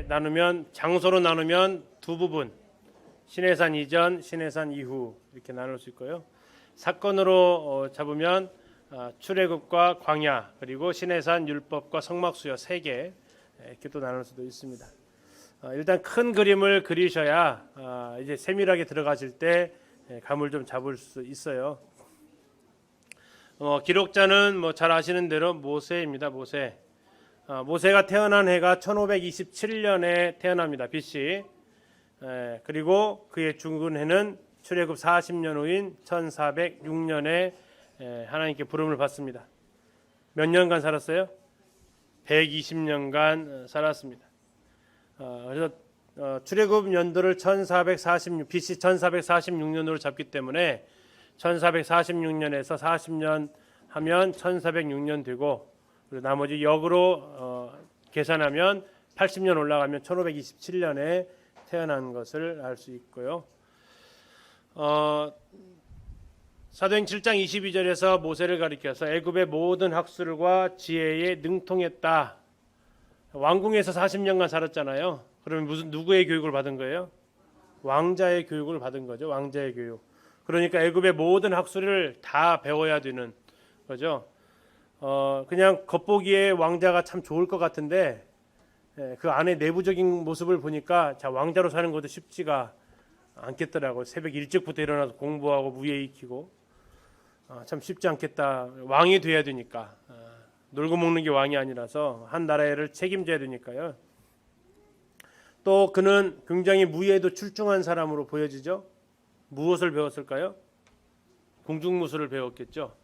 나누면 장소로 나누면 두 부분, 시내산 이전, 시내산 이후 이렇게 나눌 수 있고요. 사건으로 잡으면 출애굽과 광야 그리고 시내산 율법과 성막수여 세 개 이렇게 또 나눌 수도 있습니다. 일단 큰 그림을 그리셔야 이제 세밀하게 들어가실 때 감을 좀 잡을 수 있어요. 기록자는 뭐 잘 아시는 대로 모세입니다. 모세. 모세가 태어난 해가 1527년에 태어납니다. BC. 그리고 그의 죽은 해는 출애굽 40년 후인 1406년에 하나님께 부름을 받습니다. 몇 년간 살았어요? 120년간 살았습니다. 그래서 출애굽 연도를 1446 BC 1446년으로 잡기 때문에 1446년에서 40년 하면 1406년 되고, 그리고 나머지 역으로 계산하면 80년 올라가면 1527년에 태어난 것을 알 수 있고요. 사도행 7장 22절에서 모세를 가리켜서 애굽의 모든 학술과 지혜에 능통했다. 왕궁에서 40년간 살았잖아요. 그러면 누구의 교육을 받은 거예요? 왕자의 교육을 받은 거죠. 왕자의 교육. 그러니까 애굽의 모든 학술을 다 배워야 되는 거죠. 그냥 겉보기에 왕자가 참 좋을 것 같은데 그 안에 내부적인 모습을 보니까 자, 왕자로 사는 것도 쉽지가 않겠더라고요. 새벽 일찍부터 일어나서 공부하고 무예 익히고 참 쉽지 않겠다. 왕이 돼야 되니까. 놀고 먹는 게 왕이 아니라서 한 나라를 책임져야 되니까요. 또 그는 굉장히 무예에도 출중한 사람으로 보여지죠. 무엇을 배웠을까요? 궁중무술을 배웠겠죠.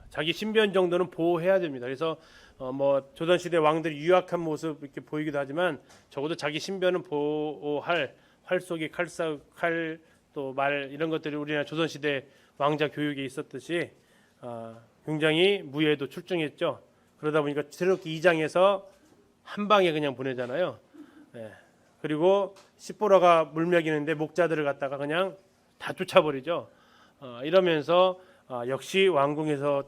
자기 신변 정도는 보호해야 됩니다. 그래서 뭐 조선시대 왕들이 유약한 모습 이렇게 보이기도 하지만 적어도 자기 신변은 보호할 활쏘기, 칼, 또 말 이런 것들이 우리나라 조선시대 왕자 교육에 있었듯이 굉장히 무예에도 출중했죠. 그러다 보니까 출애굽기 2장에서 한 방에 그냥 보내잖아요. 그리고 십보라가 물먹이는데 목자들을 갖다가 그냥 다 쫓아버리죠. 이러면서 역시 왕궁에서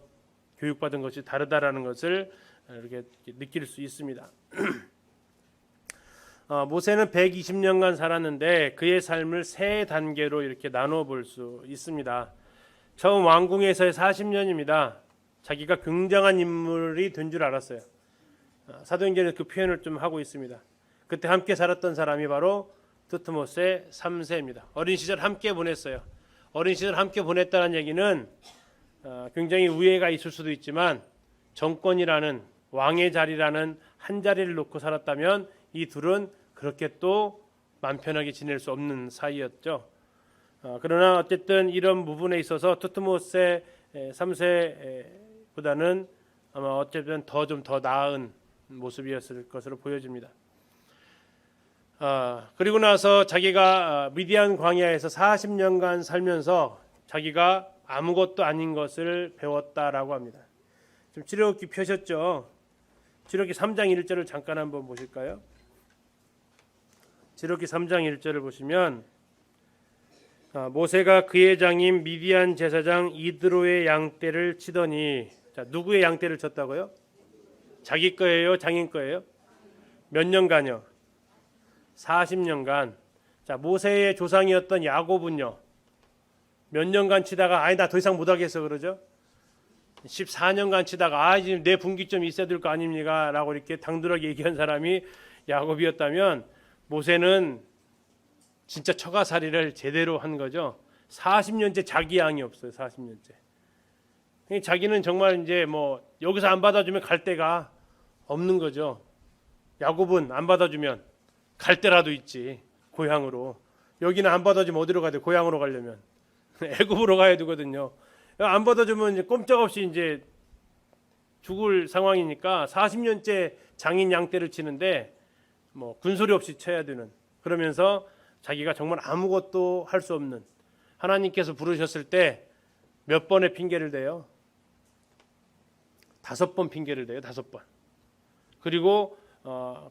교육받은 것이 다르다라는 것을 이렇게 느낄 수 있습니다. 모세는 120년간 살았는데 그의 삶을 세 단계로 이렇게 나누어 볼 수 있습니다. 처음 왕궁에서의 40년입니다. 자기가 굉장한 인물이 된 줄 알았어요. 사도행전에서 그 표현을 좀 하고 있습니다. 그때 함께 살았던 사람이 바로 두트모스의 3세입니다. 어린 시절 함께 보냈어요. 어린 시절 함께 보냈다는 얘기는 굉장히 우애가 있을 수도 있지만 정권이라는 왕의 자리라는 한 자리를 놓고 살았다면 이 둘은 그렇게 또 맘 편하게 지낼 수 없는 사이였죠. 그러나 어쨌든 이런 부분에 있어서 두트모스의 3세보다는 아마 어쨌든 좀 더 나은 모습이었을 것으로 보여집니다. 그리고 나서 자기가 미디안 광야에서 40년간 살면서 자기가 아무것도 아닌 것을 배웠다라고 합니다. 좀 출애굽기 펴셨죠? 출애굽기 3장 1절을 잠깐 한번 보실까요? 출애굽기 3장 1절을 보시면 모세가 그의 장인 미디안 제사장 이드로의 양떼를 치더니, 자, 누구의 양떼를 쳤다고요? 자기 거예요? 장인 거예요? 몇 년간요? 40년간. 자, 모세의 조상이었던 야곱은요, 몇 년간 치다가 나 더 이상 못하겠어 그러죠. 14년간 치다가 지금 내 분기점이 있어야 될 거 아닙니까? 라고 이렇게 당돌하게 얘기한 사람이 야곱이었다면 모세는 진짜 처가살이를 제대로 한 거죠. 40년째 자기 양이 없어요. 40년째. 자기는 정말 이제 뭐 여기서 안 받아주면 갈 데가 없는 거죠. 야곱은 안 받아주면 갈 데라도 있지. 고향으로. 여기는 안 받아주면 어디로 가야 돼? 고향으로 가려면 애굽으로 가야 되거든요. 안 받아주면 이제 꼼짝없이 이제 죽을 상황이니까 40년째 장인 양떼를 치는데 뭐 군소리 없이 쳐야 되는, 그러면서 자기가 정말 아무것도 할 수 없는, 하나님께서 부르셨을 때 몇 번의 핑계를 대요? 5번 핑계를 대요. 5번. 그리고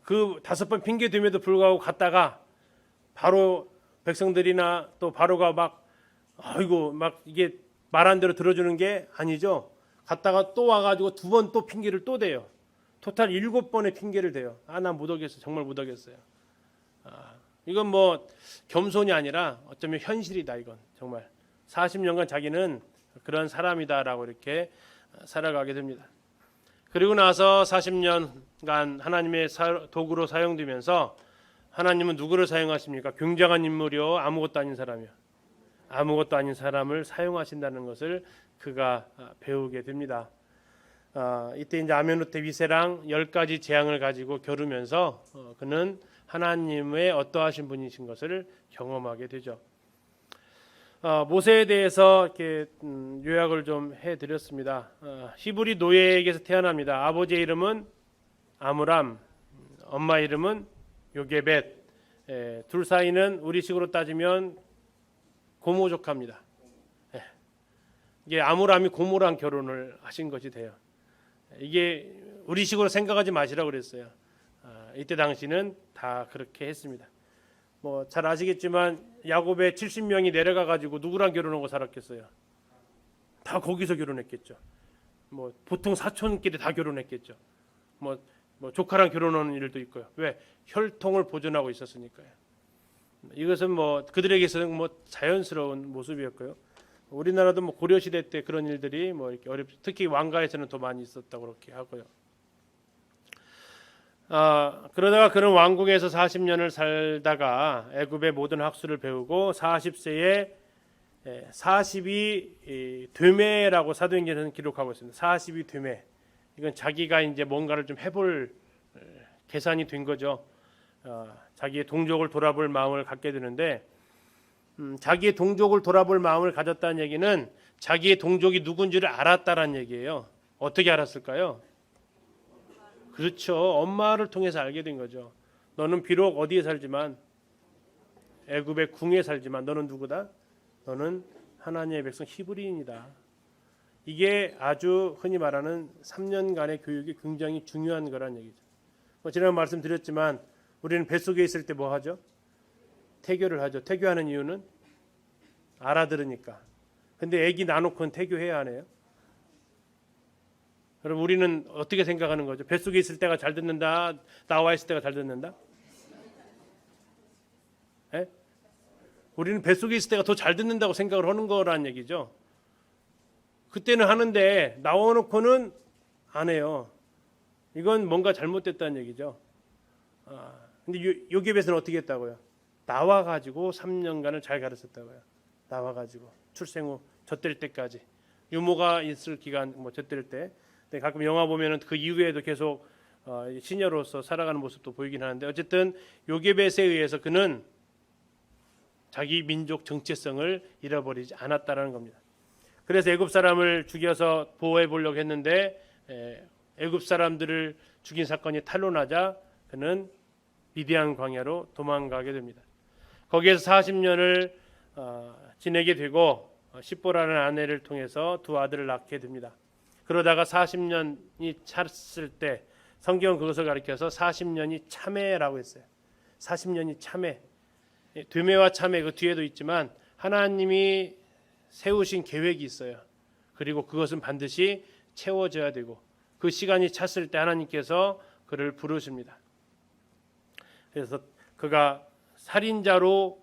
그 5번 핑계 됨에도 불구하고 갔다가 바로 백성들이나 또 바로가 막 이게 말한 대로 들어주는 게 아니죠. 갔다가 또 와가지고 2번 또 핑계를 또 대요. 토탈 7번의 핑계를 대요. 나 못 오겠어. 정말 못 오겠어요. 이건 뭐 겸손이 아니라 어쩌면 현실이다. 이건 정말 40년간 자기는 그런 사람이다라고 이렇게 살아가게 됩니다. 그리고 나서 40년간 하나님의 도구로 사용되면서 하나님은 누구를 사용하십니까? 굉장한 인물이요, 아무것도 아닌 사람이요. 아무것도 아닌 사람을 사용하신다는 것을 그가 배우게 됩니다. 이때 이제 아메노테 위세랑 10가지 재앙을 가지고 겨루면서 그는 하나님의 어떠하신 분이신 것을 경험하게 되죠. 모세에 대해서 이렇게 요약을 좀 해드렸습니다. 히브리 노예에게서 태어납니다. 아버지의 이름은 아므람, 엄마 이름은 요게벳. 둘 사이는 우리식으로 따지면 고모족합니다. 이게 아므람이 고모랑 결혼을 하신 것이 돼요. 이게 우리식으로 생각하지 마시라고 그랬어요. 이때 당시는 다 그렇게 했습니다. 뭐 잘 아시겠지만 야곱의 70명이 내려가 가지고 누구랑 결혼하고 살았겠어요? 다 거기서 결혼했겠죠. 뭐 보통 사촌끼리 다 결혼했겠죠. 뭐 조카랑 결혼하는 일도 있고요. 왜? 혈통을 보존하고 있었으니까요. 이것은 뭐 그들에게서는 뭐 자연스러운 모습이었고요. 우리나라도 뭐 고려 시대 때 그런 일들이 뭐 이렇게 특히 왕가에서는 더 많이 있었다고 그렇게 하고요. 그러다가 그는 왕궁에서 40년을 살다가 애굽의 모든 학술을 배우고 40세에 40이 되매라고 사도행전에서는 기록하고 있습니다. 40이 되매. 이건 자기가 이제 뭔가를 좀 해볼 계산이 된 거죠. 자기의 동족을 돌아볼 마음을 갖게 되는데, 자기의 동족을 돌아볼 마음을 가졌다는 얘기는 자기의 동족이 누군지를 알았다라는 얘기예요. 어떻게 알았을까요? 그렇죠. 엄마를 통해서 알게 된 거죠. 너는 비록 어디에 살지만 애굽의 궁에 살지만 너는 누구다? 너는 하나님의 백성 히브리인이다. 이게 아주 흔히 말하는 3년간의 교육이 굉장히 중요한 거란 얘기죠. 지난번 말씀드렸지만 우리는 뱃속에 있을 때 뭐 하죠? 태교를 하죠. 태교하는 이유는 알아들으니까. 근데 애기 낳아놓고는 태교해야 하네요. 여러분, 우리는 어떻게 생각하는 거죠? 뱃속에 있을 때가 잘 듣는다, 나와 있을 때가 잘 듣는다? 에? 우리는 뱃속에 있을 때가 더 잘 듣는다고 생각을 하는 거란 얘기죠. 그때는 하는데 나와놓고는 안 해요. 이건 뭔가 잘못됐다는 얘기죠. 근데 요게벳은 어떻게 했다고요? 나와가지고 3년간을 잘 가르쳤다고요. 나와가지고 출생 후 젖될 때까지, 유모가 있을 기간 뭐 젖될 때. 가끔 영화 보면은 그 이후에도 계속 시녀로서 살아가는 모습도 보이긴 하는데, 어쨌든 요게벳에 의해서 그는 자기 민족 정체성을 잃어버리지 않았다라는 겁니다. 그래서 애굽 사람을 죽여서 보호해 보려고 했는데 애굽 사람들을 죽인 사건이 탄로나자 그는 미디안 광야로 도망가게 됩니다. 거기에서 40년을 지내게 되고 십보라는 아내를 통해서 두 아들을 낳게 됩니다. 그러다가 40년이 찼을 때 성경은 그것을 가리켜서 40년이 참회라고 했어요. 40년이 참회. 되매와 참회 그 뒤에도 있지만 하나님이 세우신 계획이 있어요. 그리고 그것은 반드시 채워져야 되고 그 시간이 찼을 때 하나님께서 그를 부르십니다. 그래서 그가 살인자로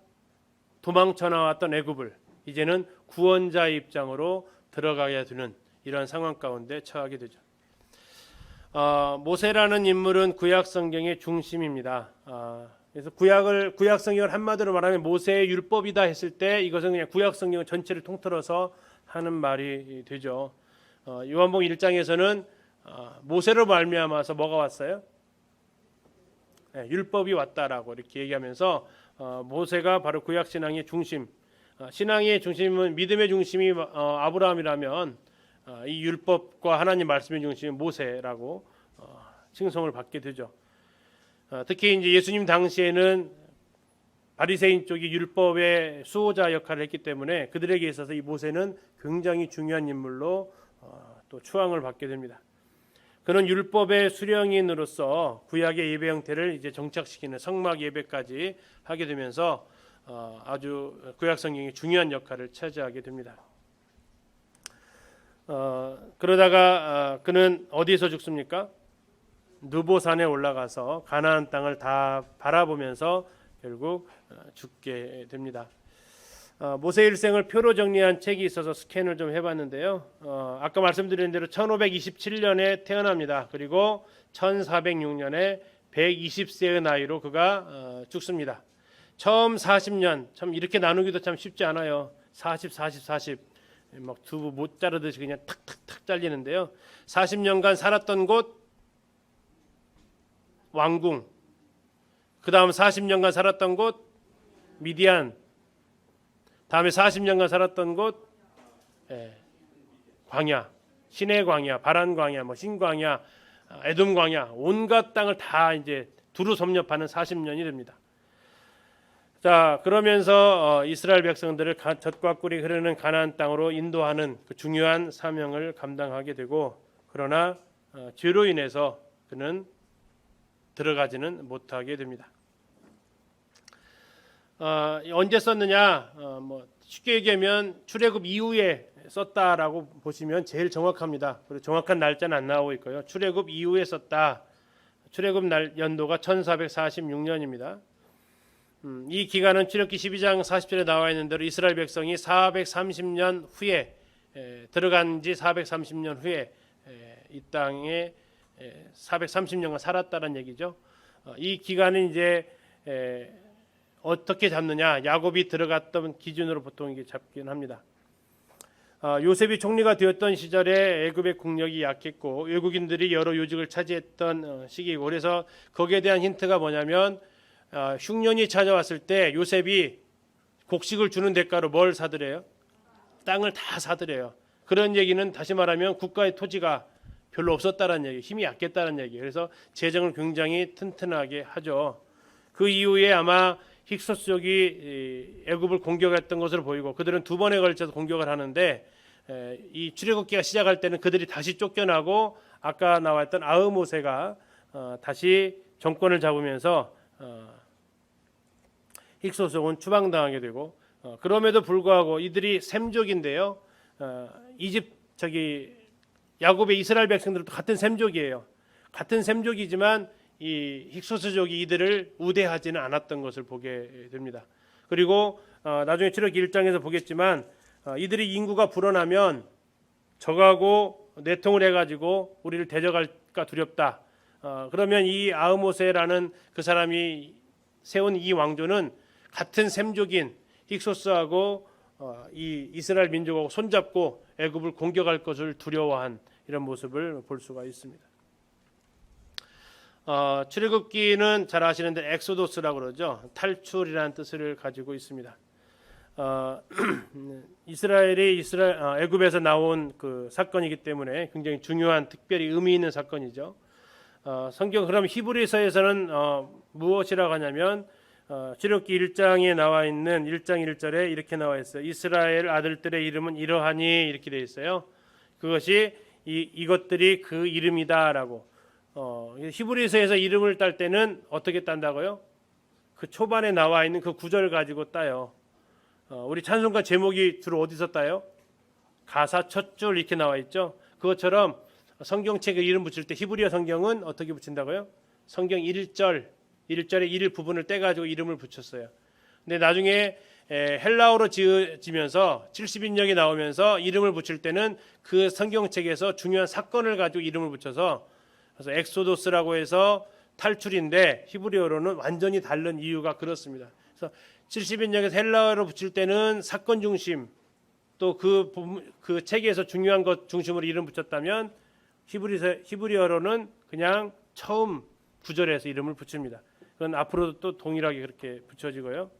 도망쳐 나왔던 애굽을 이제는 구원자의 입장으로 들어가게 되는 이러한 상황 가운데 처하게 되죠. 모세라는 인물은 구약 성경의 중심입니다. 그래서 구약 성경을 한마디로 말하면 모세의 율법이다 했을 때 이것은 그냥 구약 성경 전체를 통틀어서 하는 말이 되죠. 요한복음 1장에서는 모세로 말미암아서 뭐가 왔어요? 율법이 왔다라고 이렇게 얘기하면서 모세가 바로 구약 신앙의 중심, 신앙의 중심은 믿음의 중심이 아브라함이라면 이 율법과 하나님 말씀의 중심은 모세라고 칭송을 받게 되죠. 특히 이제 예수님 당시에는 바리새인 쪽이 율법의 수호자 역할을 했기 때문에 그들에게 있어서 이 모세는 굉장히 중요한 인물로 또 추앙을 받게 됩니다. 그는 율법의 수령인으로서 구약의 예배 형태를 이제 정착시키는 성막 예배까지 하게 되면서 아주 구약 성경이 중요한 역할을 차지하게 됩니다. 그러다가 그는 어디에서 죽습니까? 느보산에 올라가서 가나안 땅을 다 바라보면서 결국 죽게 됩니다. 모세 일생을 표로 정리한 책이 있어서 스캔을 좀 해봤는데요. 아까 말씀드린 대로 1527년에 태어납니다. 그리고 1406년에 120세의 나이로 그가 죽습니다. 처음 40년, 참 이렇게 나누기도 참 쉽지 않아요. 40, 40, 40, 막 두부 못 자르듯이 그냥 탁탁탁 잘리는데요. 40년간 살았던 곳 왕궁, 그 다음 40년간 살았던 곳 미디안, 다음에 40년간 살았던 곳 광야, 신의 광야, 바란 광야, 뭐 신광야, 에돔 광야, 온갖 땅을 다 이제 두루 섭렵하는 40년이 됩니다. 자, 그러면서 이스라엘 백성들을 젖과 꿀이 흐르는 가나안 땅으로 인도하는 그 중요한 사명을 감당하게 되고, 그러나 죄로 인해서 그는 들어가지는 못하게 됩니다. 언제 썼느냐? 뭐 쉽게 얘기하면 출애굽 이후에 썼다라고 보시면 제일 정확합니다. 그리고 정확한 날짜는 안 나오고 있고요. 출애굽 이후에 썼다. 출애굽 연도가 1446년입니다. 이 기간은 출애굽기 12장 40절에 나와 있는 대로 이스라엘 백성이 430년 후에 들어간 지 430년 후에 이 땅에 430년간 살았다는 얘기죠. 이 기간은 이제 어떻게 잡느냐? 야곱이 들어갔던 기준으로 보통 이게 잡긴 합니다. 요셉이 총리가 되었던 시절에 애굽의 국력이 약했고 외국인들이 여러 요직을 차지했던 시기이고, 그래서 거기에 대한 힌트가 뭐냐면 흉년이 찾아왔을 때 요셉이 곡식을 주는 대가로 뭘 사들여요? 땅을 다 사들여요. 그런 얘기는 다시 말하면 국가의 토지가 별로 없었다는 얘기, 힘이 약했다는 얘기. 그래서 재정을 굉장히 튼튼하게 하죠. 그 이후에 아마 힉소스족이 애굽을 공격했던 것으로 보이고, 그들은 두 번에 걸쳐서 공격을 하는데 이 출애굽기가 시작할 때는 그들이 다시 쫓겨나고 아까 나왔던 아흐모세가 다시 정권을 잡으면서 힉소스족은 추방당하게 되고, 그럼에도 불구하고 이들이 셈족인데요. 야곱의 이스라엘 백성들도 같은 셈족이에요. 같은 셈족이지만 이 힉소스족이 이들을 우대하지는 않았던 것을 보게 됩니다. 그리고 나중에 출애굽기 1장에서 보겠지만 이들이 인구가 불어나면 적하고 내통을 해가지고 우리를 대적할까 두렵다. 그러면 이 아흐모세라는 그 사람이 세운 이 왕조는 같은 셈족인 힉소스하고 이 이스라엘 민족하고 손잡고 애굽을 공격할 것을 두려워한 이런 모습을 볼 수가 있습니다. 출애굽기는 잘 아시는데 엑소도스라고 그러죠. 탈출이라는 뜻을 가지고 있습니다. 이스라엘이 애굽에서 나온 그 사건이기 때문에 굉장히 중요한, 특별히 의미 있는 사건이죠. 성경 그럼 히브리서에서는 무엇이라고 하냐면 출애굽기 1장에 나와 있는 1장 1절에 이렇게 나와 있어요. 이스라엘 아들들의 이름은 이러하니 이렇게 되어 있어요. 그것이 이것들이 그 이름이다라고. 히브리서에서 이름을 딸 때는 어떻게 딴다고요? 그 초반에 나와 있는 그 구절 가지고 따요. 우리 찬송가 제목이 주로 어디서 따요? 가사 첫 줄 이렇게 나와 있죠. 그것처럼 성경책에 이름 붙일 때 히브리어 성경은 어떻게 붙인다고요? 성경 1절의 1 부분을 떼가지고 이름을 붙였어요. 근데 나중에 헬라어로 지으면서 70인역이 나오면서 이름을 붙일 때는 그 성경책에서 중요한 사건을 가지고 이름을 붙여서, 그래서 엑소도스라고 해서 탈출인데 히브리어로는 완전히 다른 이유가 그렇습니다. 그래서 70인역에서 헬라어로 붙일 때는 사건 중심, 또 그 책에서 중요한 것 중심으로 이름 붙였다면 히브리어로는 그냥 처음 구절에서 이름을 붙입니다. 그건 앞으로도 또 동일하게 그렇게 붙여지고요.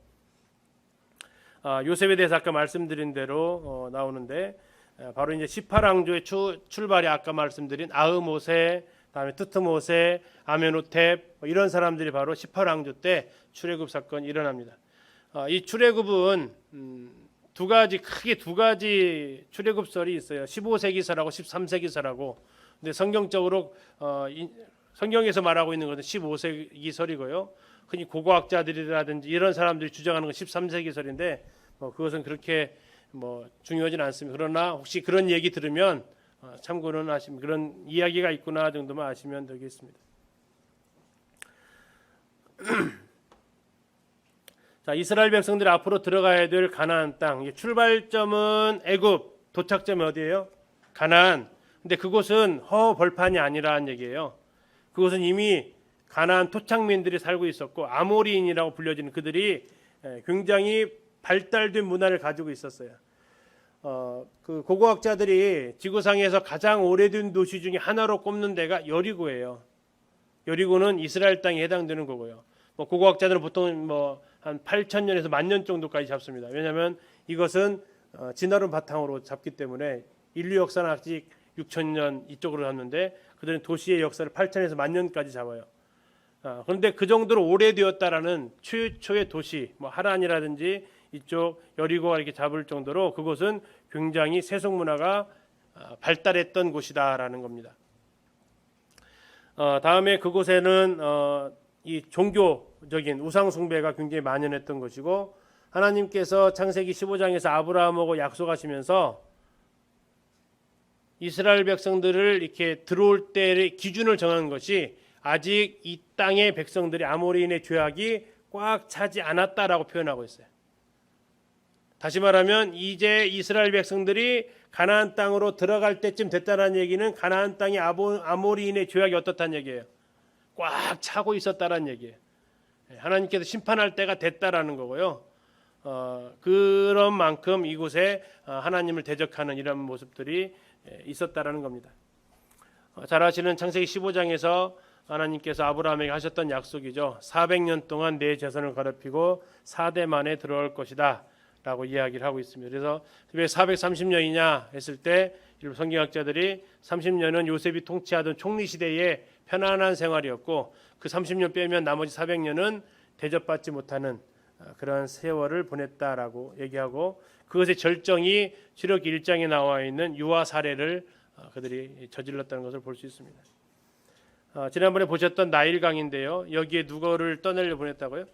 요셉에 대해서 아까 말씀드린 대로 나오는데, 바로 이제 18왕조의 출발이 아까 말씀드린 아흐모세, 다음에 트트모세, 아메노텝 이런 사람들이 바로 18왕조 때 출애굽 사건이 일어납니다. 이 출애굽은 크게 두 가지 출애굽설이 있어요. 15세기설하고 13세기설하고. 근데 성경적으로 성경에서 말하고 있는 것은 15세기설이고요. 흔히 고고학자들이라든지 이런 사람들이 주장하는 건 13세기설인데 그것은 그렇게 중요하진 않습니다. 그러나 혹시 그런 얘기 들으면 참고는 하시면, 그런 이야기가 있구나 정도만 아시면 되겠습니다. 자, 이스라엘 백성들이 앞으로 들어가야 될 가나안 땅. 출발점은 애굽, 도착점이 어디예요? 가나안. 근데 그곳은 허벌판이 아니라는 얘기예요. 그곳은 이미 가나안 토착민들이 살고 있었고 아모리인이라고 불려지는 그들이 굉장히 발달된 문화를 가지고 있었어요. 그 고고학자들이 지구상에서 가장 오래된 도시 중에 하나로 꼽는 데가 여리고예요. 여리고는 이스라엘 땅에 해당되는 거고요. 고고학자들은 보통 한 8,000년에서 10,000년 정도까지 잡습니다. 왜냐하면 이것은 진화론 바탕으로 잡기 때문에 인류 역사는 아직 6,000년 이쪽으로 잡는데 그들은 도시의 역사를 8,000에서 10,000년까지 잡아요. 그런데 그 정도로 오래되었다라는 최초의 도시, 하란이라든지 이쪽 여리고가 이렇게 잡을 정도로 그곳은 굉장히 세속 문화가 발달했던 곳이다라는 겁니다. 다음에 그곳에는 이 종교적인 우상 숭배가 굉장히 만연했던 것이고 하나님께서 창세기 15장에서 아브라함하고 약속하시면서 이스라엘 백성들을 이렇게 들어올 때의 기준을 정한 것이 아직 이 땅의 백성들이 아모리인의 죄악이 꽉 차지 않았다라고 표현하고 있어요. 다시 말하면 이제 이스라엘 백성들이 가나안 땅으로 들어갈 때쯤 됐다는 얘기는 가나안 땅의 아모리인의 죄악이 어떻다는 얘기예요. 꽉 차고 있었다는 얘기예요. 하나님께서 심판할 때가 됐다라는 거고요. 그런 만큼 이곳에 하나님을 대적하는 이런 모습들이 있었다라는 겁니다. 잘 아시는 창세기 15장에서 하나님께서 아브라함에게 하셨던 약속이죠. 400년 동안 내 재산을 더럽히고 4대 만에 들어올 것이다 라고 이야기를 하고 있습니다. 그래서 왜 430년이냐 했을 때 성경학자들이 30년은 요셉이 통치하던 총리 시대의 편안한 생활이었고 그 30년 빼면 나머지 400년은 대접받지 못하는 그런 세월을 보냈다라고 얘기하고 그것의 절정이 출애굽기 1장에 나와 있는 유아 사례를 그들이 저질렀다는 것을 볼 수 있습니다. 지난번에 보셨던 나일강인데요. 여기에 누구를 떠내려 보냈다고요?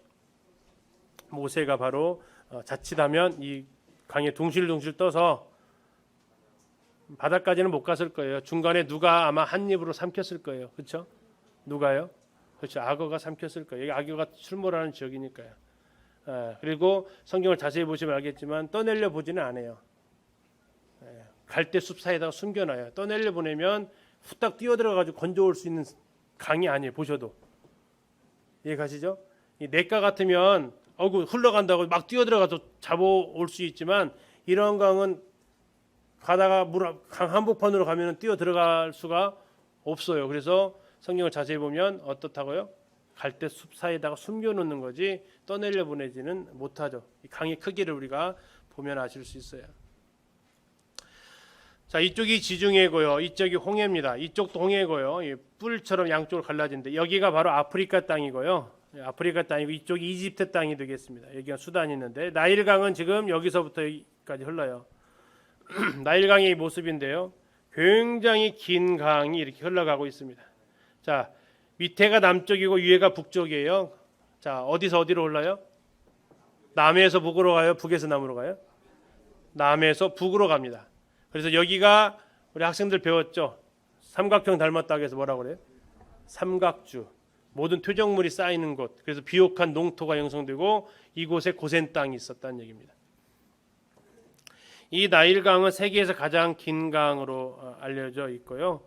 모세가 바로 자칫하면 이 강에 둥실둥실 떠서 바다까지는 못 갔을 거예요. 중간에 누가 아마 한 입으로 삼켰을 거예요. 그렇죠? 누가요? 그렇죠. 악어가 삼켰을 거예요. 여기 악어가 출몰하는 지역이니까요. 그리고 성경을 자세히 보시면 알겠지만 떠내려 보지는 않아요. 갈대숲 사이에다가 숨겨놔요. 떠내려 보내면 후딱 뛰어들어가지고 건져올 수 있는 강이 아니에요. 보셔도 이해 가시죠? 이 냇가 같으면 흘러간다고 막 뛰어들어가서 잡아올 수 있지만 이런 강은 가다가 강 한복판으로 가면 뛰어 들어갈 수가 없어요. 그래서 성경을 자세히 보면 어떻다고요? 갈대숲 사이에다가 숨겨놓는 거지 떠내려 보내지는 못하죠. 이 강의 크기를 우리가 보면 아실 수 있어요. 자, 이쪽이 지중해고요. 이쪽이 홍해입니다. 이쪽도 홍해고요. 뿔처럼 양쪽으로 갈라진데 여기가 바로 아프리카 땅이고요. 아프리카 땅이고 이쪽이 이집트 땅이 되겠습니다. 여기가 수단이 있는데 나일강은 지금 여기서부터 여기까지 흘러요. 나일강의 모습인데요. 굉장히 긴 강이 이렇게 흘러가고 있습니다. 자, 밑에가 남쪽이고 위에가 북쪽이에요. 자, 어디서 어디로 흘러요? 남에서 북으로 가요? 북에서 남으로 가요? 남에서 북으로 갑니다. 그래서 여기가 우리 학생들 배웠죠. 삼각형 닮았다고 해서 뭐라고 그래요? 삼각주. 모든 토종물이 쌓이는 곳. 그래서 비옥한 농토가 형성되고 이곳에 고센 땅이 있었다는 얘기입니다. 이 나일강은 세계에서 가장 긴 강으로 알려져 있고요.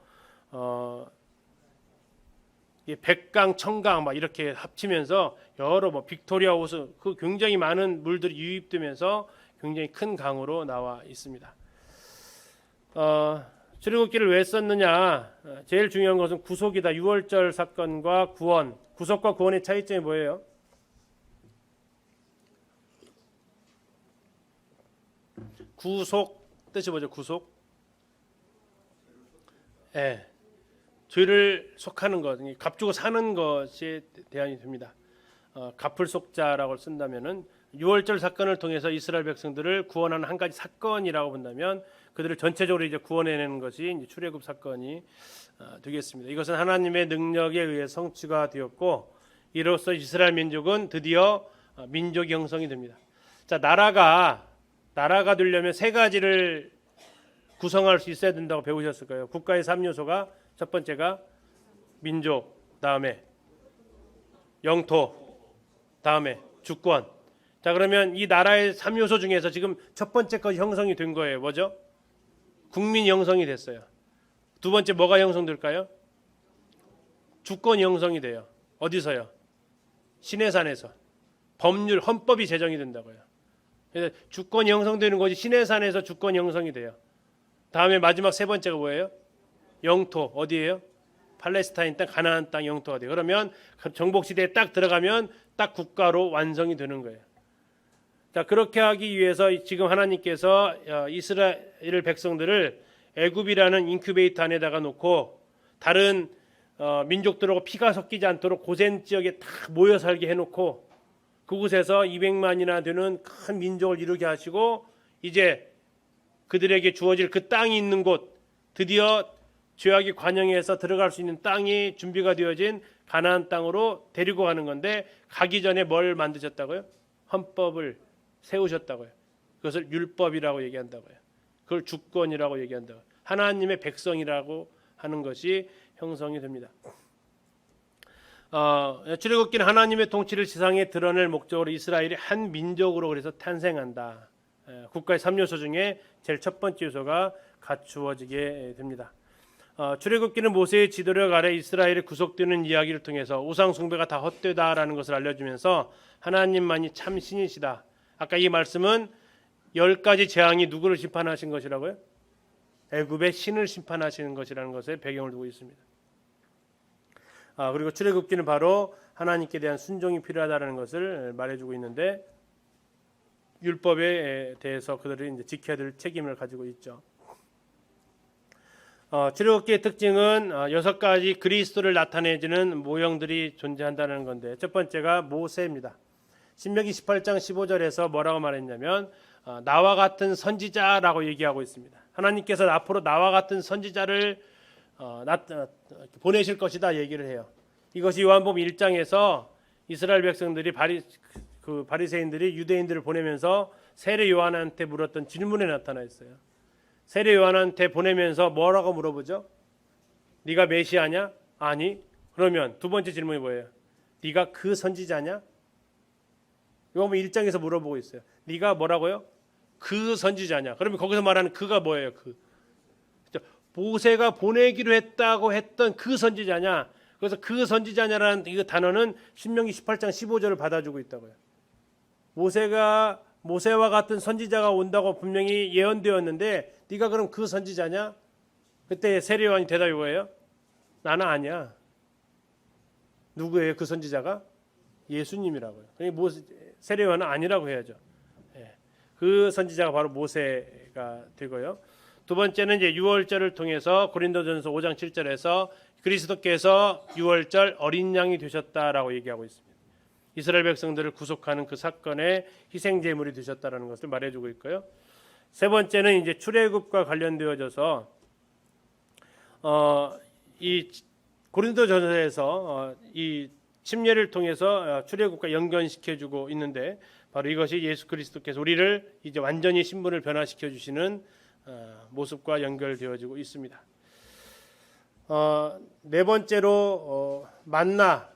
백강, 청강 막 이렇게 합치면서 여러 빅토리아 호수 그 굉장히 많은 물들이 유입되면서 굉장히 큰 강으로 나와 있습니다. 출애굽기를 왜 썼느냐? 제일 중요한 것은 구속이다. 유월절 사건과 구원. 구속과 구원의 차이점이 뭐예요? 구속 뜻이 뭐죠? 구속? 죄를 속하는 것, 값주고 사는 것에 대안이 됩니다. 값을 속자라고 쓴다면은 유월절 사건을 통해서 이스라엘 백성들을 구원하는 한 가지 사건이라고 본다면 그들을 전체적으로 이제 구원해내는 것이 이제 출애굽 사건이 되겠습니다. 이것은 하나님의 능력에 의해 성취가 되었고 이로써 이스라엘 민족은 드디어 민족이 형성이 됩니다. 자, 나라가 되려면 세 가지를 구성할 수 있어야 된다고 배우셨을 거예요. 국가의 3요소가 첫 번째가 민족, 다음에 영토, 다음에 주권. 자, 그러면 이 나라의 3요소 중에서 지금 첫 번째 것이 형성이 된 거예요. 뭐죠? 국민이 형성이 됐어요. 두 번째 뭐가 형성될까요? 주권이 형성이 돼요. 어디서요? 시내산에서. 법률, 헌법이 제정이 된다고요. 그래서 주권이 형성되는 것이 시내산에서 주권이 형성이 돼요. 다음에 마지막 세 번째가 뭐예요? 영토. 어디예요? 팔레스타인 땅, 가나안 땅 영토가 돼요. 그러면 정복 시대에 딱 들어가면 딱 국가로 완성이 되는 거예요. 자, 그렇게 하기 위해서 지금 하나님께서 이스라엘 백성들을 애굽이라는 인큐베이터 안에다가 놓고 다른 민족들하고 피가 섞이지 않도록 고센 지역에 다 모여 살게 해놓고 그곳에서 200만이나 되는 큰 민족을 이루게 하시고 이제 그들에게 주어질 그 땅이 있는 곳, 드디어 죄악이 관영해서 들어갈 수 있는 땅이 준비가 되어진 가나안 땅으로 데리고 가는 건데, 가기 전에 뭘 만드셨다고요? 헌법을 세우셨다고요. 그것을 율법이라고 얘기한다고요. 그걸 주권이라고 얘기한다고요. 하나님의 백성이라고 하는 것이 형성이 됩니다. 출애굽기는 하나님의 통치를 지상에 드러낼 목적으로 이스라엘이 한 민족으로 그래서 탄생한다. 국가의 3요소 중에 제일 첫 번째 요소가 갖추어지게 됩니다. 출애굽기는 모세의 지도력 아래 이스라엘이 구속되는 이야기를 통해서 우상 숭배가 다 헛되다라는 것을 알려주면서 하나님만이 참 신이시다. 아까 이 말씀은 10가지 재앙이 누구를 심판하신 것이라고요? 애굽의 신을 심판하시는 것이라는 것에 배경을 두고 있습니다. 그리고 출애굽기는 바로 하나님께 대한 순종이 필요하다는 것을 말해주고 있는데, 율법에 대해서 그들이 이제 지켜야 될 책임을 가지고 있죠. 출애굽기의 특징은 6가지 그리스도를 나타내주는 모형들이 존재한다는 건데, 첫 번째가 모세입니다. 신명기 18장 15절에서 뭐라고 말했냐면 나와 같은 선지자라고 얘기하고 있습니다. 하나님께서 앞으로 나와 같은 선지자를 보내실 것이다 얘기를 해요. 이것이 요한복음 1장에서 이스라엘 백성들이 바리새인들이 유대인들을 보내면서 세례 요한한테 물었던 질문에 나타나 있어요. 세례 요한한테 보내면서 뭐라고 물어보죠? 네가 메시아냐? 아니. 그러면 두 번째 질문이 뭐예요? 네가 그 선지자냐? 요한복음 1장에서 물어보고 있어요. 네가 뭐라고요? 그 선지자냐? 그러면 거기서 말하는 그가 뭐예요? 그 모세가 보내기로 했다고 했던 그 선지자냐? 그래서 그 선지자냐라는 이 단어는 신명기 18장 15절을 받아주고 있다고요. 모세와 같은 선지자가 온다고 분명히 예언되었는데 네가 그럼 그 선지자냐? 그때 세례 요한이 대답이 뭐예요? 나는 아니야. 누구예요? 그 선지자가? 예수님이라고요. 그러니까 세례 요한은 아니라고 해야죠. 그 선지자가 바로 모세가 되고요. 두 번째는 이제 유월절을 통해서 고린도전서 5장 7절에서 그리스도께서 유월절 어린 양이 되셨다라고 얘기하고 있습니다. 이스라엘 백성들을 구속하는 그 사건의 희생 제물이 되셨다라는 것을 말해주고 있고요. 세 번째는 이제 출애굽과 관련되어져서 이 고린도전서에서 이 침례를 통해서 출애굽과 연결시켜주고 있는데, 바로 이것이 예수 그리스도께서 우리를 이제 완전히 신분을 변화시켜 주시는 모습과 연결되어지고 있습니다. 네 번째로 만나,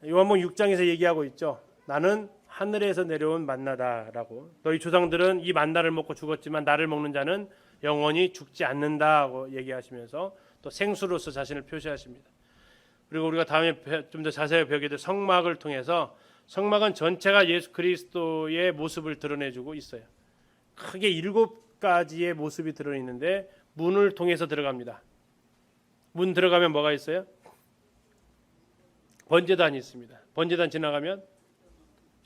요한복음 6장에서 얘기하고 있죠. 나는 하늘에서 내려온 만나다라고. 너희 조상들은 이 만나를 먹고 죽었지만 나를 먹는 자는 영원히 죽지 않는다고 얘기하시면서 또 생수로서 자신을 표시하십니다. 그리고 우리가 다음에 좀 더 자세히 배우게 될 성막을 통해서, 성막은 전체가 예수 그리스도의 모습을 드러내주고 있어요. 크게 7가지의 모습이 들어있는데 문을 통해서 들어갑니다. 문 들어가면 뭐가 있어요? 번제단이 있습니다. 번제단 지나가면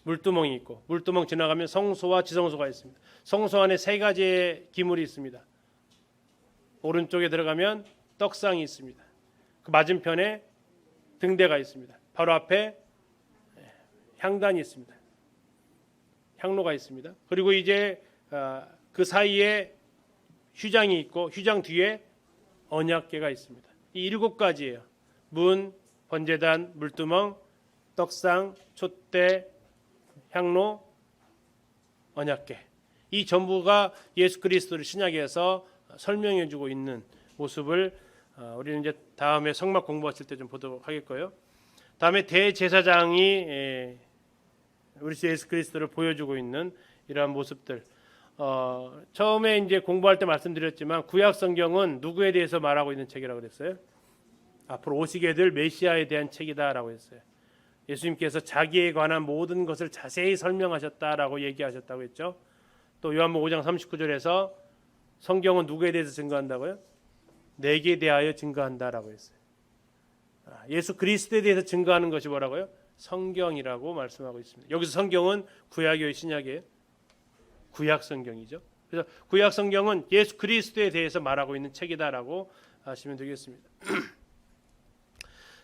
물두멍이 있고, 물두멍 지나가면 성소와 지성소가 있습니다. 성소 안에 3가지의 기물이 있습니다. 오른쪽에 들어가면 떡상이 있습니다. 그 맞은편에 등대가 있습니다. 바로 앞에 향단이 있습니다. 향로가 있습니다. 그리고 이제 그 사이에 휘장이 있고, 휘장 뒤에 언약궤가 있습니다. 이 7가지예요. 문, 번제단, 물두멍, 떡상, 촛대, 향로, 언약궤. 이 전부가 예수 그리스도를 신약에서 설명해주고 있는 모습을 우리는 이제 다음에 성막 공부하실 때 좀 보도록 하겠고요. 다음에 대제사장이 우리 주 예수 그리스도를 보여주고 있는 이러한 모습들. 처음에 이제 공부할 때 말씀드렸지만 구약 성경은 누구에 대해서 말하고 있는 책이라고 그랬어요? 앞으로 오시게 될 메시아에 대한 책이다라고 했어요. 예수님께서 자기에 관한 모든 것을 자세히 설명하셨다라고 얘기하셨다고 했죠. 또 요한복음 5장 39절에서 성경은 누구에 대해서 증거한다고요? 내게 대하여 증거한다라고 했어요. 예수 그리스도에 대해서 증거하는 것이 뭐라고요? 성경이라고 말씀하고 있습니다. 여기서 성경은 구약이에요, 신약이에요? 구약 성경이죠. 그래서 구약 성경은 예수 그리스도에 대해서 말하고 있는 책이다라고 하시면 되겠습니다.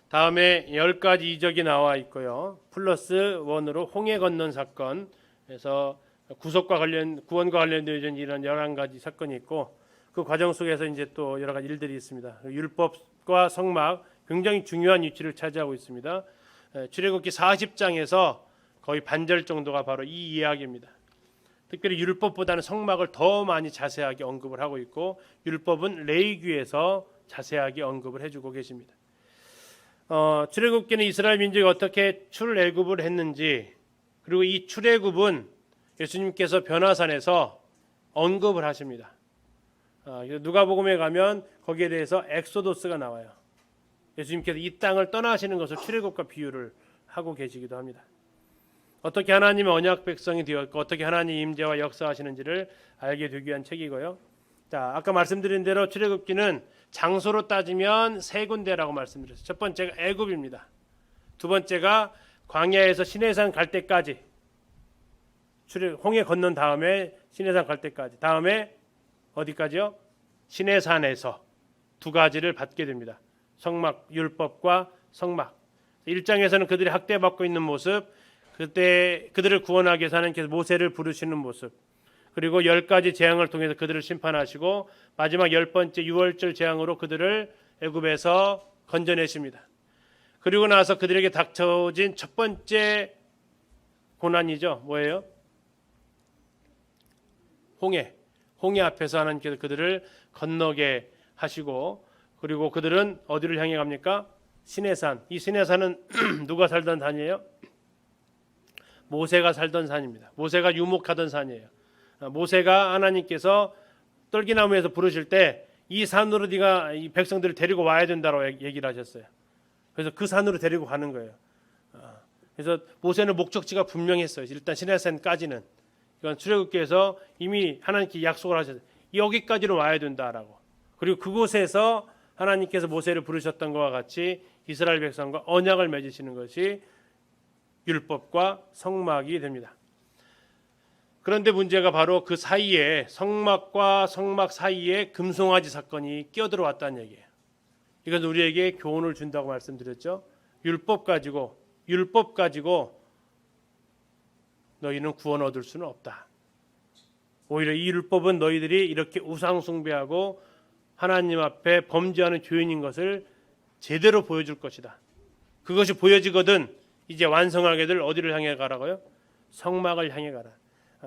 다음에 10가지 이적이 나와 있고요. 플러스 1으로 홍해 건넌 사건, 그래서 구원과 관련되어진 이런 11가지 사건이 있고 그 과정 속에서 이제 또 여러 가지 일들이 있습니다. 율법과 성막 굉장히 중요한 위치를 차지하고 있습니다. 출애굽기 40장에서 거의 반절 정도가 바로 이 이야기입니다. 특별히 율법보다는 성막을 더 많이 자세하게 언급을 하고 있고 율법은 레위기에서 자세하게 언급을 해주고 계십니다. 출애굽기는 이스라엘 민족이 어떻게 출애굽을 했는지 그리고 이 출애굽은 예수님께서 변화산에서 언급을 하십니다. 누가복음에 가면 거기에 대해서 엑소도스가 나와요. 예수님께서 이 땅을 떠나시는 것을 출애굽과 비유를 하고 계시기도 합니다. 어떻게 하나님의 언약 백성이 되었고 어떻게 하나님의 임재와 역사하시는지를 알게 되기 위한 책이고요. 자, 아까 말씀드린 대로 출애굽기는 장소로 따지면 세 군데라고 말씀드렸어요. 첫 번째가 애굽입니다. 두 번째가 광야에서 시내산 갈 때까지 홍해 건넌 다음에 시내산 갈 때까지 다음에 어디까지요? 시내산에서 두 가지를 받게 됩니다. 성막 율법과 성막. 1장에서는 그들이 학대받고 있는 모습, 그때 그들을 구원하기 위해서 하나님께서 모세를 부르시는 모습, 그리고 10가지 재앙을 통해서 그들을 심판하시고 마지막 10번째 유월절 재앙으로 그들을 애굽에서 건져내십니다. 그리고 나서 그들에게 닥쳐진 첫 번째 고난이죠. 뭐예요? 홍해 앞에서 하나님께서 그들을 건너게 하시고 그리고 그들은 어디를 향해 갑니까? 시내산. 이 시내산은 누가 살던 산이에요? 모세가 살던 산입니다. 모세가 유목하던 산이에요. 모세가 하나님께서 떨기나무에서 부르실 때 이 산으로 네가 이 백성들을 데리고 와야 된다고 얘기를 하셨어요. 그래서 그 산으로 데리고 가는 거예요. 그래서 모세는 목적지가 분명했어요. 일단 시내산까지는. 이건 출애굽기에서 이미 하나님께 약속을 하셨어요. 여기까지로 와야 된다라고. 그리고 그곳에서 하나님께서 모세를 부르셨던 것과 같이 이스라엘 백성과 언약을 맺으시는 것이 율법과 성막이 됩니다. 그런데 문제가 바로 그 사이에 성막과 성막 사이에 금송아지 사건이 끼어들어왔다는 얘기예요. 이건 우리에게 교훈을 준다고 말씀드렸죠. 율법 가지고 너희는 구원 얻을 수는 없다. 오히려 이 율법은 너희들이 이렇게 우상 숭배하고 하나님 앞에 범죄하는 죄인인 것을 제대로 보여줄 것이다. 그것이 보여지거든 이제 완성하게 될 어디를 향해 가라고요? 성막을 향해 가라.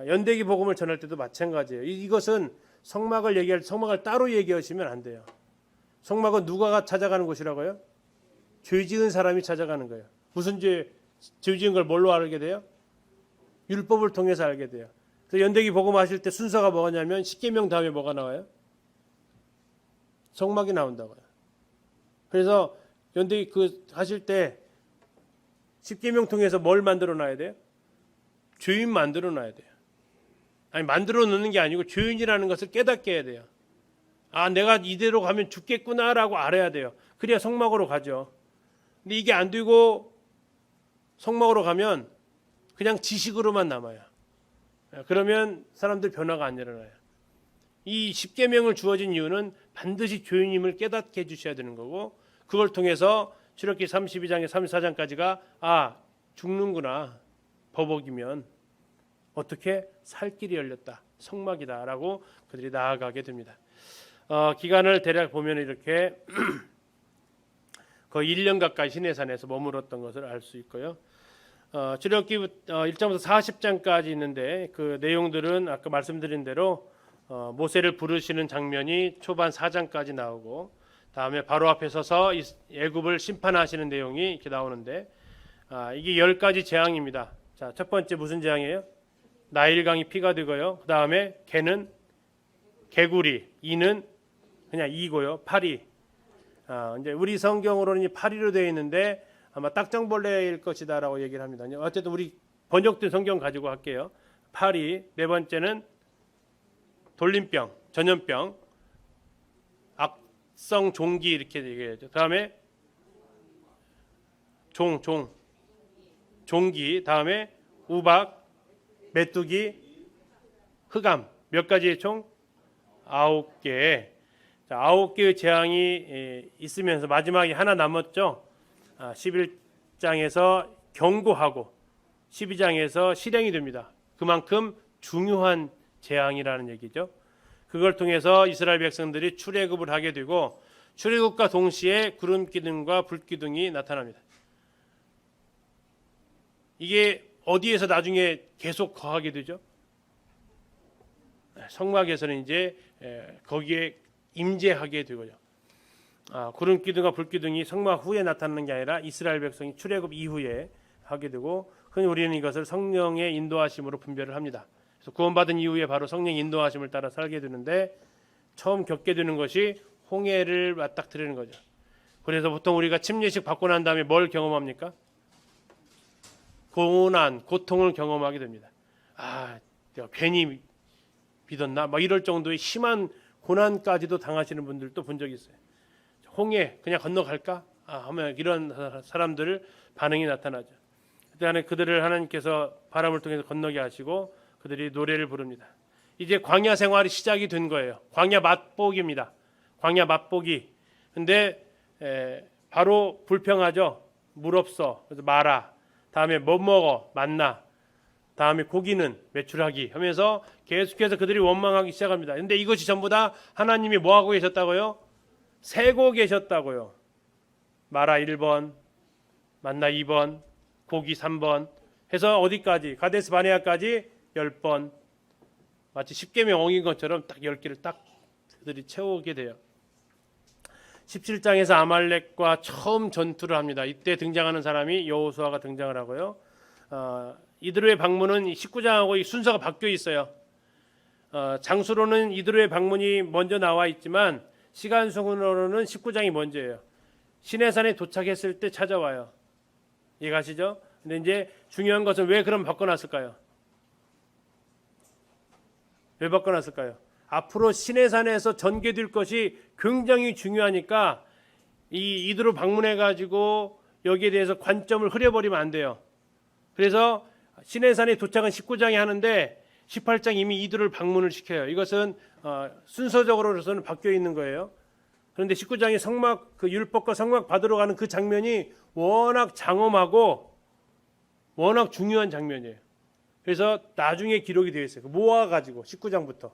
연대기 복음을 전할 때도 마찬가지예요. 이것은 성막을 따로 얘기하시면 안 돼요. 성막은 누가 찾아가는 곳이라고요? 죄 지은 사람이 찾아가는 거예요. 무슨 죄 지은 걸 뭘로 알게 돼요? 율법을 통해서 알게 돼요. 그래서 연대기 복음 하실 때 순서가 뭐냐면 십계명 다음에 뭐가 나와요? 성막이 나온다고요. 그래서 연대기 하실 때 십계명 통해서 뭘 만들어 놔야 돼요? 죄인 만들어 놔야 돼요. 아니 만들어 놓는 게 아니고 죄인이라는 것을 깨닫게 해야 돼요. 아, 내가 이대로 가면 죽겠구나라고 알아야 돼요. 그래야 성막으로 가죠. 근데 이게 안 되고 성막으로 가면 그냥 지식으로만 남아요. 그러면 사람들 변화가 안 일어나요. 이 십계명을 주어진 이유는 반드시 죄인임을 깨닫게 해주셔야 되는 거고 그걸 통해서 출애굽기 32장에 34장까지가 죽는구나. 버벅이면 어떻게 살 길이 열렸다. 성막이다라고 그들이 나아가게 됩니다. 기간을 대략 보면 이렇게 거의 1년 가까이 시내산에서 머물렀던 것을 알 수 있고요. 출애굽기 1장부터 40장까지 있는데 그 내용들은 아까 말씀드린 대로 모세를 부르시는 장면이 초반 4장까지 나오고 다음에 바로 앞에 서서 애굽을 심판하시는 내용이 이렇게 나오는데 이게 10가지 재앙입니다. 자, 첫 번째 무슨 재앙이에요? 나일강이 피가 되고요. 그 다음에 개는 개구리, 이는 그냥 이고요. 파리. 이제 우리 성경으로는 이 파리로 되어 있는데 아마 딱정벌레일 것이다라고 얘기를 합니다. 어쨌든 우리 번역된 성경 가지고 할게요. 파리. 네 번째는 돌림병, 전염병, 악성 종기 이렇게 얘기하죠. 다음에 종기. 다음에 우박, 메뚜기, 흑암. 몇 가지의 총? 9개. 자, 9개의 재앙이 있으면서 마지막에 하나 남았죠. 11장에서 경고하고 12장에서 실행이 됩니다. 그만큼 중요한 재앙이라는 얘기죠. 그걸 통해서 이스라엘 백성들이 출애굽을 하게 되고 출애굽과 동시에 구름 기둥과 불 기둥이 나타납니다. 이게 어디에서 나중에 계속 거하게 되죠? 성막에서는 이제 거기에 임재하게 되고요. 구름 기둥과 불 기둥이 성막 후에 나타나는 게 아니라 이스라엘 백성이 출애굽 이후에 하게 되고, 흔히 우리는 이것을 성령의 인도하심으로 분별을 합니다. 그래서 구원받은 이후에 바로 성령 인도하심을 따라 살게 되는데 처음 겪게 되는 것이 홍해를 맞닥뜨리는 거죠. 그래서 보통 우리가 침례식 받고 난 다음에 뭘 경험합니까? 고난, 고통을 경험하게 됩니다. 내가 괜히 믿었나? 막 이럴 정도의 심한 고난까지도 당하시는 분들도 본 적이 있어요. 홍해 그냥 건너갈까? 하면 이런 사람들 반응이 나타나죠. 그때 그들을 하나님께서 바람을 통해서 건너게 하시고 그들이 노래를 부릅니다. 이제 광야 생활이 시작이 된 거예요. 광야 맛보기입니다. 광야 맛보기. 근데 바로 불평하죠. 물 없어. 그래서 마라. 다음에 뭐 먹어? 만나. 다음에 고기는 메추라기 하면서 계속해서 그들이 원망하기 시작합니다. 근데 이것이 전부 다 하나님이 뭐 하고 계셨다고요? 세고 계셨다고요. 마라 1번, 만나 2번, 고기 3번 해서 어디까지? 가데스 바네아까지 10번. 마치 십계명 엉인 것처럼 딱 10개를 딱 그들이 채우게 돼요. 17장에서 아말렉과 처음 전투를 합니다. 이때 등장하는 사람이 여호수아가 등장을 하고요. 이드로의 방문은 19장하고 순서가 바뀌어 있어요. 장수로는 이드로의 방문이 먼저 나와 있지만 시간순으로는 19장이 먼저예요. 시내산에 도착했을 때 찾아와요. 이해가시죠? 근데 이제 중요한 것은 왜 그럼 바꿔놨을까요? 왜 바꿔놨을까요? 앞으로 시내산에서 전개될 것이 굉장히 중요하니까 이들로 방문해가지고 여기에 대해서 관점을 흐려버리면 안 돼요. 그래서 시내산에 도착은 19장에 하는데 18장 이미 이들을 방문을 시켜요. 이것은 순서적으로서는 바뀌어 있는 거예요. 그런데 19장이 성막 그 율법과 성막 받으러 가는 그 장면이 워낙 장엄하고 워낙 중요한 장면이에요. 그래서 나중에 기록이 되어 있어요. 모아가지고 19장부터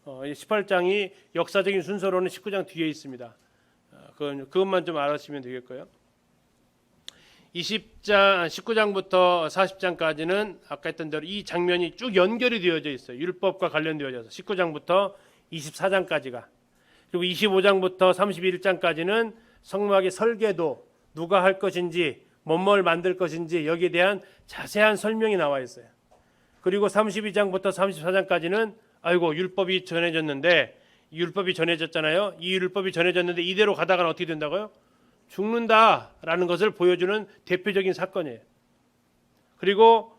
18장이 역사적인 순서로는 19장 뒤에 있습니다. 그것만 좀 알아주시면 되겠고요. 19장부터 40장까지는 아까 했던 대로 이 장면이 쭉 연결이 되어져 있어요. 율법과 관련되어져서 19장부터 24장까지가. 그리고 25장부터 31장까지는 성막의 설계도, 누가 할 것인지, 뭘 만들 것인지 여기에 대한 자세한 설명이 나와 있어요. 그리고 32장부터 34장까지는 율법이 전해졌는데, 율법이 전해졌잖아요. 이 율법이 전해졌는데 이대로 가다가는 어떻게 된다고요? 죽는다라는 것을 보여주는 대표적인 사건이에요. 그리고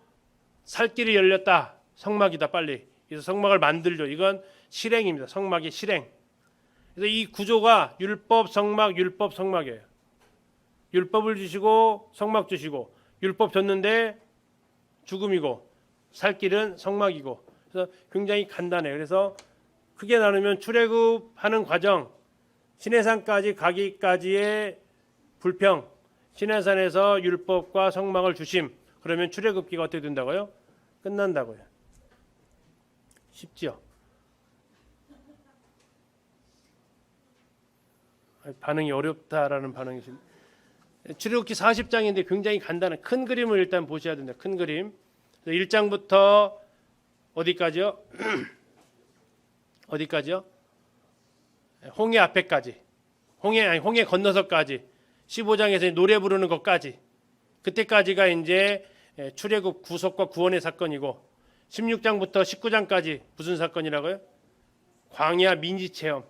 살 길이 열렸다. 성막이다 빨리. 그래서 성막을 만들죠. 이건 실행입니다. 성막의 실행. 그래서 이 구조가 율법, 성막, 율법, 성막이에요. 율법을 주시고 성막 주시고 율법 줬는데 죽음이고 살 길은 성막이고. 그래서 굉장히 간단해요. 그래서 크게 나누면 출애굽하는 과정, 시내산까지 가기까지의 불평, 시내산에서 율법과 성막을 주심, 그러면 출애굽기가 어떻게 된다고요? 끝난다고요. 쉽지요? 반응이 어렵다라는 반응이십니다. 출애굽기 40장인데 굉장히 간단한 큰 그림을 일단 보셔야 된다. 큰 그림. 1장부터 어디까지요? 어디까지요? 홍해 앞에까지. 홍해 건너서까지. 15장에서 노래 부르는 것까지. 그때까지가 이제 출애굽 구속과 구원의 사건이고 16장부터 19장까지 무슨 사건이라고요? 광야 민지 체험.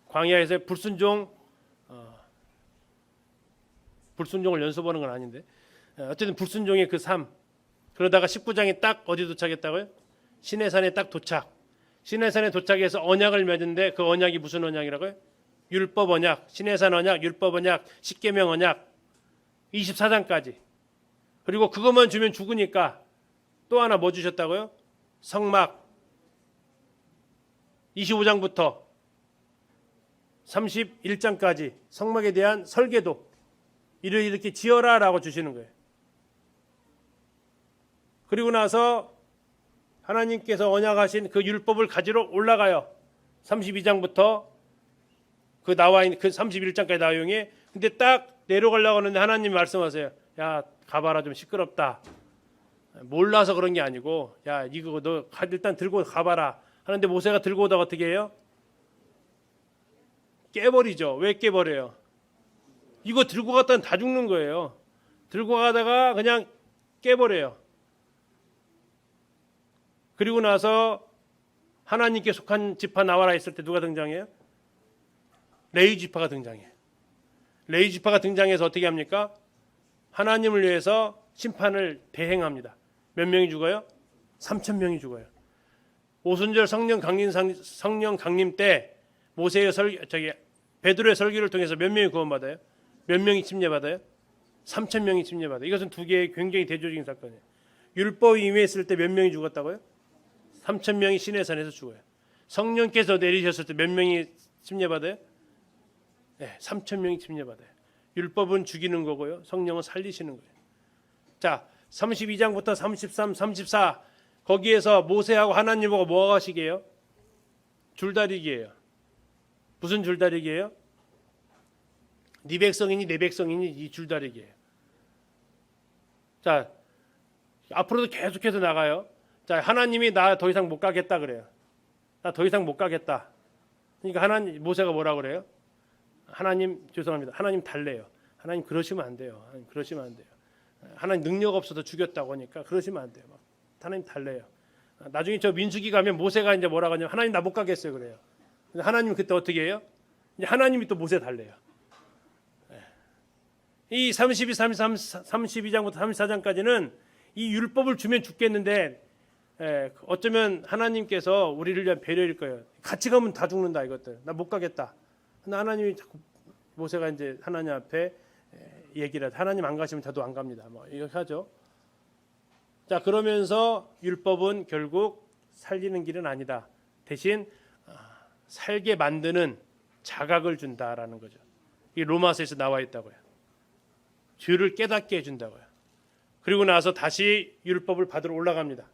광야에서 불순종을 연습하는 건 아닌데 어쨌든 불순종의 그 삶. 그러다가 19장에 딱 어디 도착했다고요? 시내산에 딱 도착. 시내산에 도착해서 언약을 맺은데 그 언약이 무슨 언약이라고요? 율법 언약, 시내산 언약, 율법 언약, 십계명 언약 24장까지. 그리고 그것만 주면 죽으니까 또 하나 뭐 주셨다고요? 성막 25장부터 31장까지 성막에 대한 설계도 이렇게 지어라라고 주시는 거예요. 그리고 나서 하나님께서 언약하신 그 율법을 가지러 올라가요. 32장부터 그 나와 있는 그 31장까지 나용에 근데 딱 내려가려고 하는데 하나님 말씀하세요. 야 가봐라 좀 시끄럽다. 몰라서 그런 게 아니고 야 이거 너 일단 들고 가봐라 하는데 모세가 들고 오다가 어떻게 해요? 깨버리죠. 왜 깨버려요? 이거 들고 갔다는 다 죽는 거예요. 들고 가다가 그냥 깨버려요. 그리고 나서 하나님께 속한 지파 나와라 했을 때 누가 등장해요? 레위 지파가 등장해요. 레위 지파가 등장해서 어떻게 합니까? 하나님을 위해서 심판을 대행합니다. 몇 명이 죽어요? 3,000명이 죽어요. 오순절 성령 강림 때 모세의 베드로의 설교를 통해서 몇 명이 구원받아요? 몇 명이 침례받아요? 3,000명이 침례받아요. 이것은 두 개의 굉장히 대조적인 사건이에요. 율법이 임했을 때 몇 명이 죽었다고요? 3,000명이 시내산에서 죽어요. 성령께서 내리셨을 때 몇 명이 침례받아요? 네, 3,000명이 침례받아요. 율법은 죽이는 거고요. 성령은 살리시는 거예요. 자, 32장부터 33, 34 거기에서 모세하고 하나님하고 뭐 하시게요? 줄다리기예요. 무슨 줄다리기예요? 네 백성이니 내 백성이니 이 줄다리기예요. 자, 앞으로도 계속해서 나가요. 자, 하나님이 나 더 이상 못 가겠다 그래요. 나 더 이상 못 가겠다. 그러니까 모세가 뭐라 그래요? 하나님 죄송합니다. 하나님 달래요. 하나님 그러시면 안 돼요. 하나님 그러시면 안 돼요. 하나님 능력 없어서 죽였다고 하니까 그러시면 안 돼요. 하나님 달래요. 나중에 저 민수기 가면 모세가 이제 뭐라고 하냐면 하나님 나 못 가겠어요 그래요. 근데 하나님 그때 어떻게 해요? 이제 하나님이 또 모세 달래요. 이 32장부터 34장까지는 이 율법을 주면 죽겠는데 어쩌면 하나님께서 우리를 위한 배려일 거예요. 같이 가면 다 죽는다 이것들. 나 못 가겠다. 근데 하나님이 자꾸 모세가 이제 하나님 앞에 얘기를 하나님 안 가시면 저도 안 갑니다. 뭐 이렇게 하죠. 자 그러면서 율법은 결국 살리는 길은 아니다. 대신 살게 만드는 자각을 준다라는 거죠. 이 로마서에서 나와 있다고요. 죄를 깨닫게 해준다고요. 그리고 나서 다시 율법을 받으러 올라갑니다.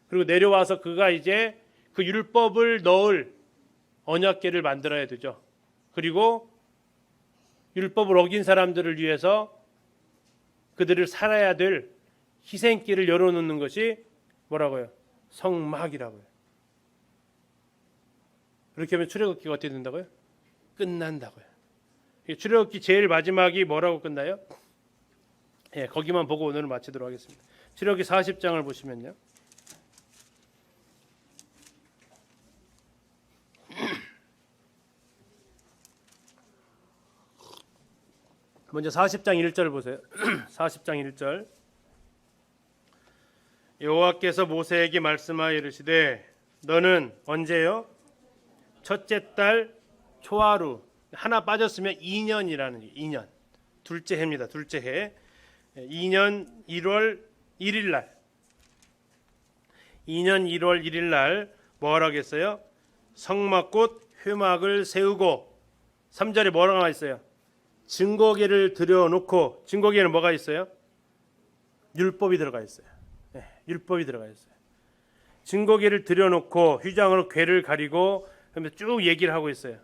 그리고 내려와서 그가 이제 그 율법을 넣을 언약궤를 만들어야 되죠. 그리고 율법을 어긴 사람들을 위해서 그들을 살아야 될 희생길을 열어놓는 것이 뭐라고요? 성막이라고요. 그렇게 하면 출애굽기가 어떻게 된다고요? 끝난다고요. 출애굽기 제일 마지막이 뭐라고 끝나요? 예, 거기만 보고 오늘은 마치도록 하겠습니다. 출애굽기 40장을 보시면요. 먼저 40장 1절 보세요. 40장 1절. 여호와께서 모세에게 말씀하여 이르시되 너는 언제요? 첫째 달 초하루 하나 빠졌으면 2년이라는 2년. 둘째 해입니다. 둘째 해. 2년 1월 1일 날. 2년 1월 1일 날 뭐라고 했어요? 성막꽃 회막을 세우고 3절에 뭐라고 나와 있어요? 증거궤를 들여놓고 증거궤에는 뭐가 있어요? 율법이 들어가 있어요. 네, 율법이 들어가 있어요. 증거궤를 들여놓고 휘장으로 궤를 가리고 그러면서 쭉 얘기를 하고 있어요.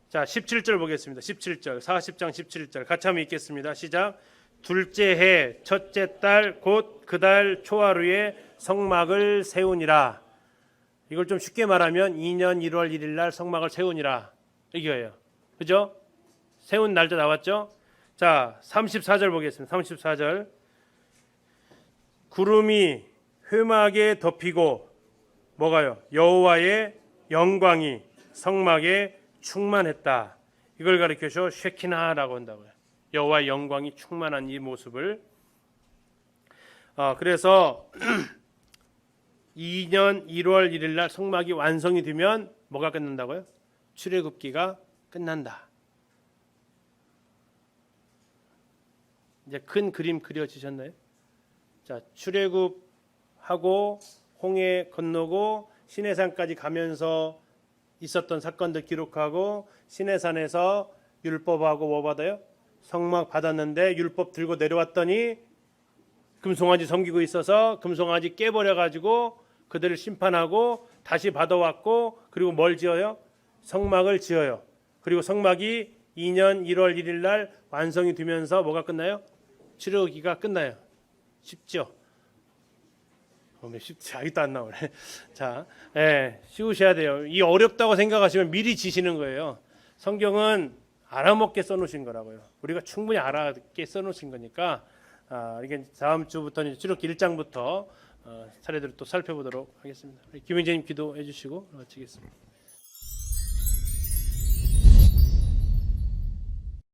자 17절 보겠습니다. 17절 40장 17절 같이 한번 읽겠습니다. 시작. 둘째 해 첫째 달 곧 그 달 초하루에 성막을 세우니라. 이걸 좀 쉽게 말하면 2년 1월 1일 날 성막을 세우니라 이거예요. 그죠? 세운 날짜 나왔죠? 자 34절 보겠습니다. 34절 구름이 회막에 덮이고 뭐가요? 여호와의 영광이 성막에 충만했다. 이걸 가리켜서 쉐키나라고 한다고요. 여호와의 영광이 충만한 이 모습을. 그래서 2년 1월 1일 날 성막이 완성이 되면 뭐가 끝난다고요? 출애굽기가 끝난다. 이제 큰 그림 그려지셨나요? 자, 출애굽하고 홍해 건너고 시내산까지 가면서 있었던 사건들 기록하고 시내산에서 율법하고 뭐 받아요? 성막 받았는데 율법 들고 내려왔더니 금송아지 섬기고 있어서 금송아지 깨버려 가지고 그들을 심판하고 다시 받아왔고 그리고 뭘 지어요? 성막을 지어요. 그리고 성막이 2년 1월 1일 날 완성이 되면서 뭐가 끝나요? 출애굽기가 끝나요. 쉽죠? 쉽지 아직도 안 나오네. 자, 쉬우셔야 돼요. 이 어렵다고 생각하시면 미리 지시는 거예요. 성경은 알아먹게 써놓으신 거라고요. 우리가 충분히 알아듣게 써놓으신 거니까 이게 다음 주부터는 출애굽기 1장부터 차례대로 또 살펴보도록 하겠습니다. 김영재님 기도해 주시고 마치겠습니다.